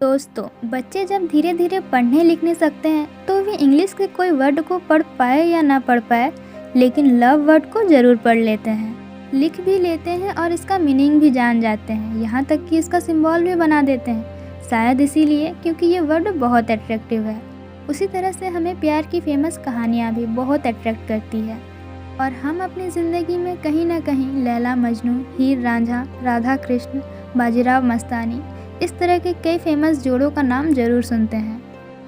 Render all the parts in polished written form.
दोस्तों, बच्चे जब धीरे धीरे पढ़ने लिखने सकते हैं तो वे इंग्लिश के कोई वर्ड को पढ़ पाए या ना पढ़ पाए, लेकिन लव वर्ड को ज़रूर पढ़ लेते हैं, लिख भी लेते हैं और इसका मीनिंग भी जान जाते हैं। यहाँ तक कि इसका सिंबल भी बना देते हैं, शायद इसीलिए क्योंकि ये वर्ड बहुत अट्रैक्टिव है। उसी तरह से हमें प्यार की फेमस कहानियाँ भी बहुत अट्रैक्ट करती है और हम अपनी ज़िंदगी में कहीं ना कहीं लैला मजनू, हीर रांझा, राधा कृष्ण, बाजीराव मस्तानी, इस तरह के कई फेमस जोड़ों का नाम ज़रूर सुनते हैं।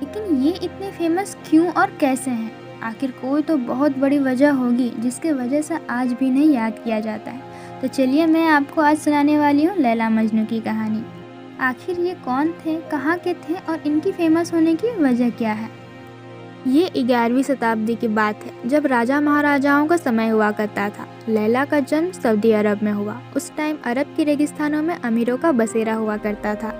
लेकिन ये इतने फेमस क्यों और कैसे हैं? आखिर कोई तो बहुत बड़ी वजह होगी जिसके वजह से आज भी नहीं याद किया जाता है। तो चलिए मैं आपको आज सुनाने वाली हूँ लैला मजनू की कहानी। आखिर ये कौन थे, कहाँ के थे और इनकी फेमस होने की वजह क्या है? ये 11वीं शताब्दी की बात है, जब राजा महाराजाओं का समय हुआ करता था। लैला का जन्म सऊदी अरब में हुआ। उस टाइम अरब के रेगिस्तानों में अमीरों का बसेरा हुआ करता था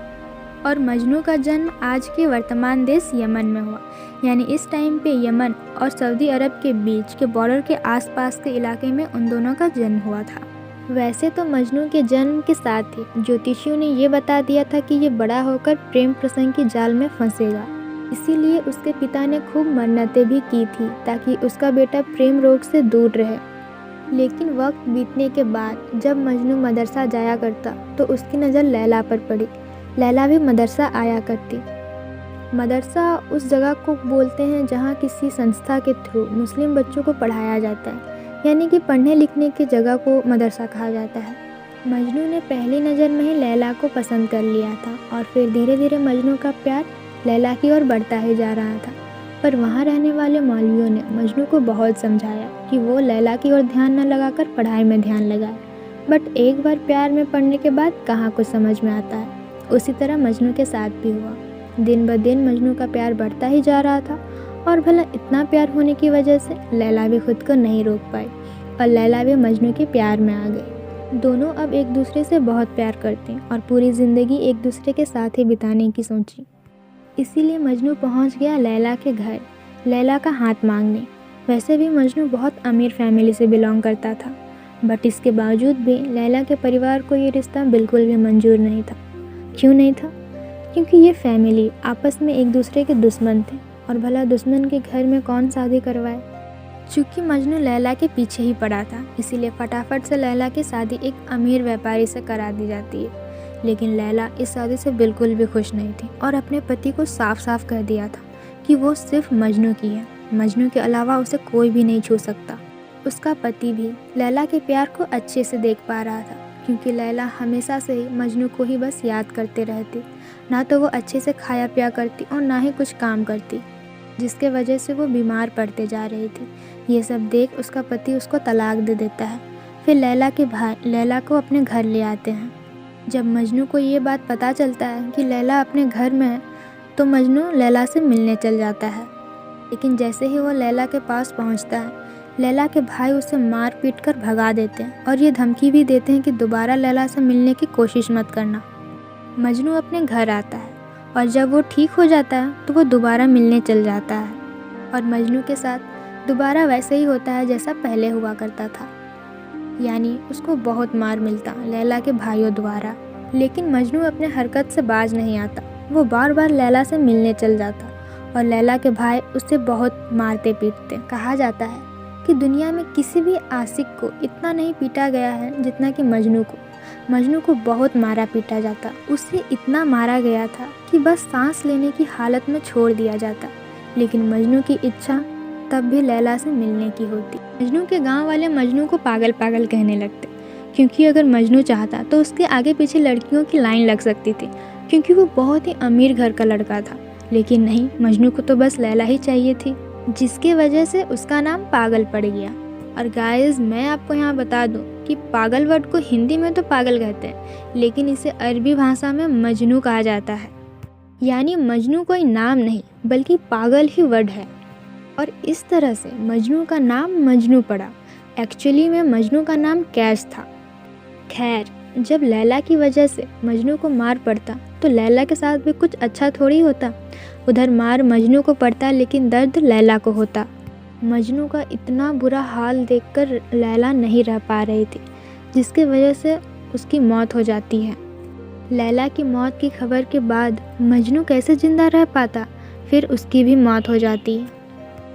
और मजनू का जन्म आज के वर्तमान देश यमन में हुआ। यानी इस टाइम पे यमन और सऊदी अरब के बीच के बॉर्डर के आसपास के इलाके में उन दोनों का जन्म हुआ था। वैसे तो मजनू के जन्म के साथ ही ज्योतिषियों ने ये बता दिया था कि ये बड़ा होकर प्रेम प्रसंग की जाल में फंसेगा, इसीलिए उसके पिता ने खूब मन्नतें भी की थी ताकि उसका बेटा प्रेम रोग से दूर रहे। लेकिन वक्त बीतने के बाद जब मजनू मदरसा जाया करता तो उसकी नज़र लैला पर पड़ी। लैला भी मदरसा आया करती। मदरसा उस जगह को बोलते हैं जहाँ किसी संस्था के थ्रू मुस्लिम बच्चों को पढ़ाया जाता है, यानी कि पढ़ने लिखने की जगह को मदरसा कहा जाता है। मजनू ने पहली नज़र में ही लैला को पसंद कर लिया था और फिर धीरे धीरे मजनू का प्यार लैला की ओर बढ़ता ही जा रहा था। पर वहाँ रहने वाले मौलवियों ने मजनू को बहुत समझाया कि वो लैला की ओर ध्यान न लगाकर पढ़ाई में ध्यान लगाए। बट एक बार प्यार में पड़ने के बाद कहाँ कुछ समझ में आता है। उसी तरह मजनू के साथ भी हुआ। दिन ब दिन मजनू का प्यार बढ़ता ही जा रहा था और भला इतना प्यार होने की वजह से लैला भी खुद को नहीं रोक पाई और लैला भी मजनू के प्यार में आ गई। दोनों अब एक दूसरे से बहुत प्यार करते और पूरी ज़िंदगी एक दूसरे के साथ ही बिताने की सोची। इसीलिए मजनू पहुंच गया लैला के घर, लैला का हाथ मांगने। वैसे भी मजनू बहुत अमीर फैमिली से बिलोंग करता था, बट इसके बावजूद भी लैला के परिवार को ये रिश्ता बिल्कुल भी मंजूर नहीं था। क्यों नहीं था? क्योंकि ये फैमिली आपस में एक दूसरे के दुश्मन थे और भला दुश्मन के घर में कौन शादी करवाए। चूँकि मजनू लैला के पीछे ही पड़ा था, इसीलिए फटाफट से लैला की शादी एक अमीर व्यापारी से करा दी जाती है। लेकिन लैला इस शादी से बिल्कुल भी खुश नहीं थी और अपने पति को साफ साफ कह दिया था कि वो सिर्फ मजनू की है, मजनू के अलावा उसे कोई भी नहीं छू सकता। उसका पति भी लैला के प्यार को अच्छे से देख पा रहा था, क्योंकि लैला हमेशा से ही मजनू को ही बस याद करते रहती। ना तो वो अच्छे से खाया पिया करती और ना ही कुछ काम करती, जिसके वजह से वो बीमार पड़ते जा रही थी। ये सब देख उसका पति उसको तलाक दे देता है। फिर लैला के भाई लैला को अपने घर ले आते हैं। जब मजनू को ये बात पता चलता है कि लैला अपने घर में है तो मजनू लैला से मिलने चल जाता है। लेकिन जैसे ही वो लैला के पास पहुंचता है, लैला के भाई उसे मार पीट कर भगा देते हैं और ये धमकी भी देते हैं कि दोबारा लैला से मिलने की कोशिश मत करना। मजनू अपने घर आता है और जब वो ठीक हो जाता है तो वो दोबारा मिलने चल जाता है और मजनू के साथ दोबारा वैसे ही होता है जैसा पहले हुआ करता था, यानी उसको बहुत मार मिलता लैला के भाइयों द्वारा। लेकिन मजनू अपने हरकत से बाज नहीं आता। वो बार बार लैला से मिलने चल जाता और लैला के भाई उससे बहुत मारते पीटते। कहा जाता है कि दुनिया में किसी भी आशिक को इतना नहीं पीटा गया है जितना कि मजनू को। मजनू को बहुत मारा पीटा जाता, उसे इतना मारा गया था कि बस सांस लेने की हालत में छोड़ दिया जाता। लेकिन मजनू की इच्छा तब भी लैला से मिलने की होती। मजनू के गांव वाले मजनू को पागल पागल कहने लगते, क्योंकि अगर मजनू चाहता तो उसके आगे पीछे लड़कियों की लाइन लग सकती थी, क्योंकि वो बहुत ही अमीर घर का लड़का था। लेकिन नहीं, मजनू को तो बस लैला ही चाहिए थी, जिसकी वजह से उसका नाम पागल पड़ गया। और गाइस, मैं आपको यहाँ बता दूँ कि पागल वर्ड को हिंदी में तो पागल कहते हैं, लेकिन इसे अरबी भाषा में मजनू कहा जाता है। यानी मजनू कोई नाम नहीं बल्कि पागल ही वर्ड है और इस तरह से मजनू का नाम मजनू पड़ा। एक्चुअली में मजनू का नाम कैश था। खैर, जब लैला की वजह से मजनू को मार पड़ता तो लैला के साथ भी कुछ अच्छा थोड़ी होता। उधर मार मजनू को पड़ता लेकिन दर्द लैला को होता। मजनू का इतना बुरा हाल देखकर लैला नहीं रह पा रही थी, जिसकी वजह से उसकी मौत हो जाती है। लैला की मौत की खबर के बाद मजनू कैसे जिंदा रह पाता, फिर उसकी भी मौत हो जाती है।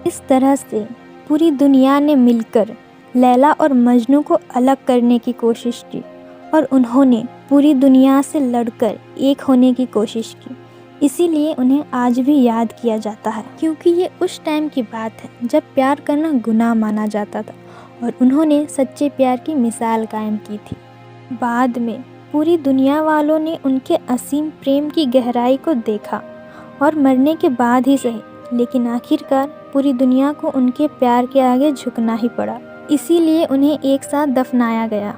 इस तरह से पूरी दुनिया ने मिलकर लैला और मजनू को अलग करने की कोशिश की और उन्होंने पूरी दुनिया से लड़कर एक होने की कोशिश की। इसीलिए उन्हें आज भी याद किया जाता है, क्योंकि ये उस टाइम की बात है जब प्यार करना गुनाह माना जाता था और उन्होंने सच्चे प्यार की मिसाल कायम की थी। बाद में पूरी दुनिया वालों ने उनके असीम प्रेम की गहराई को देखा और मरने के बाद ही सही, लेकिन आखिरकार पूरी दुनिया को उनके प्यार के आगे झुकना ही पड़ा। इसीलिए उन्हें एक साथ दफनाया गया।